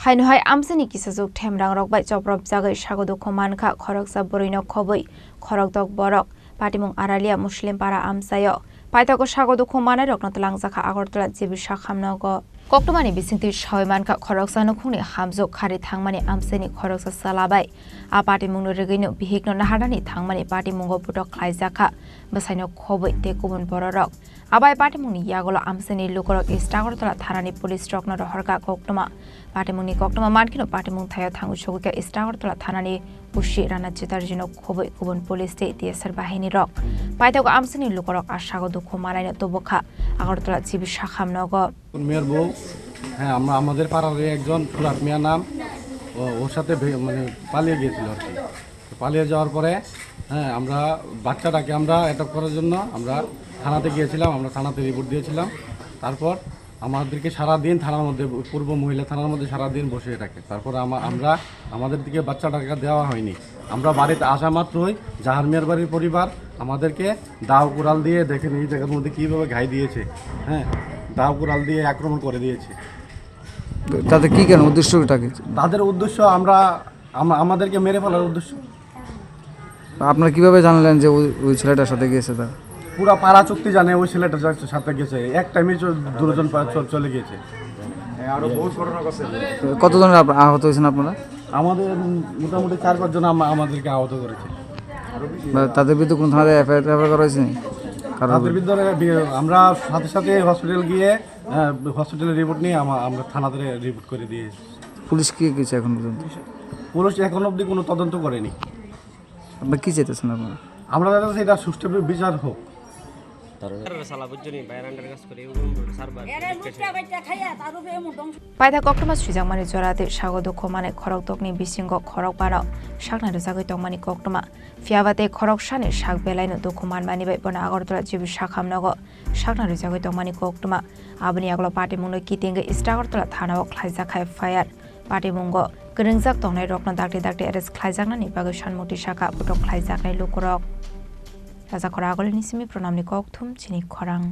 Hainhai Amsini Kisa Themrangrok by Choprobjagwi Sago Dukhumankha Khoroksa Bwrwino Khobwi Khorokdok Borok Patimung Aralia Muslim para Amsayo Paitako Sago Dukhumana Roknatlangsaka Agortla Jibi Shakhamnogo Koktomani Bisinti Shoymanka Khoroksa Nukuni Hamzo Kari Thangmani Amsini Khoroksa Salabai A Patimung Regino Bihigno Nahadani Thangmani Patimungo Putok Kaizaka Basaino Khobwi Tekubun Borok Abai Patimuni Yagola Amsini Lukorok Istagortla Tharani Police Rokno Horka Koktoma Patimuni Koktoma Mankino Patimung Thaya Thanguchoka Istagortla Thanani Bushi Rana Chitarjino Khobwi Kubun Police State Tiesar Bahini Rock Paitako Amsini Lukorok Sago Dukhumankha Tobokha Agortla Jibi Shakhamnogo মেয়ের বউ হ্যাঁ আমরা আমাদের পাড়ার একজন ফুলাট মিয়া নাম ওর সাথে মানে পালিয়ে গিয়েছিল আর কি পালিয়ে যাওয়ার পরে হ্যাঁ আমরা বাচ্চাটাকে আমরা অ্যাটাক করার জন্য আমরা থানাতে গিয়েছিলাম আমরা থানাতে রিপোর্ট দিয়েছিলাম তারপর আমাদেরকে সারা দিন থানার মধ্যে পূর্ব মহিলা থানার মধ্যে সারা দিন বসে থাকে তারপর আমরা আমাদের দিকে বাচ্চাটাকে দেওয়া হয়নি আমরা বাড়িতে আসা মাত্রই জাহার মিয়ার বাড়ির পরিবার আমাদেরকে দাও কুড়াল দিয়ে দেখেন এই জায়গার মধ্যে কীভাবে ঘাই দিয়েছে হ্যাঁ দাও কুড়াল দিয়ে আক্রমণ করে দিয়েছে তাদের কি কেন উদ্দেশ্যটা কি তাদের উদ্দেশ্য আমাদেরকে মেরে ফেলার উদ্দেশ্য আপনারা কিভাবে জানলেন যে ওই ছেলেটার সাথে গিয়েছে তা পুরো পাড়া চুক্তি জানে ওই ছেলেটার সাথে গেছে এক টাইমে দুজন চলে গিয়েছে কতজন আহত হয়েছেন আপনারা আমাদের মোটামুটি 4-5 জন আমাদেরকে আহত করেছে তাদের বিরুদ্ধে কোন থানাতে এফআইআর করা হয়েছে তাদের বিরুদ্ধে আমরা সাথে সাথে হসপিটাল গিয়ে হসপিটালের রিপোর্ট নিয়ে আমরা থানাতে রিপোর্ট করে দিয়েছি পুলিশ কি কিছু এখন পর্যন্ত পুলিশ এখন অবধি কোনো তদন্ত করেনি আপনারা কি চাইতেছেন আপনারা আমরা চাইতেছি এটা সুষ্ঠু বিচার হোক Paida Koktoma Sujamani Jorate Sago Dukhumankha Khorokdokni Bisingo Khorokbano Shakna Jagwi Tongmani Koktoma Fiavate Khoroksani Shak Belaino Dukhumankha Bai Bona Agortla Jibi Shakhamnogo Shakna Jagwi Tongmani Koktoma Abani Aglo Patimungo Kitinga Istagortla Thanao Khlaijakha Fire Patimungo Gringjak Tongnai Rokna Dakti Ares Khlaijaknani Bagushan Muti Shaka Putok Khlaijaknai Lukorok Raja Khoragol Nisimi Pronamni Kokthum Chini Khorang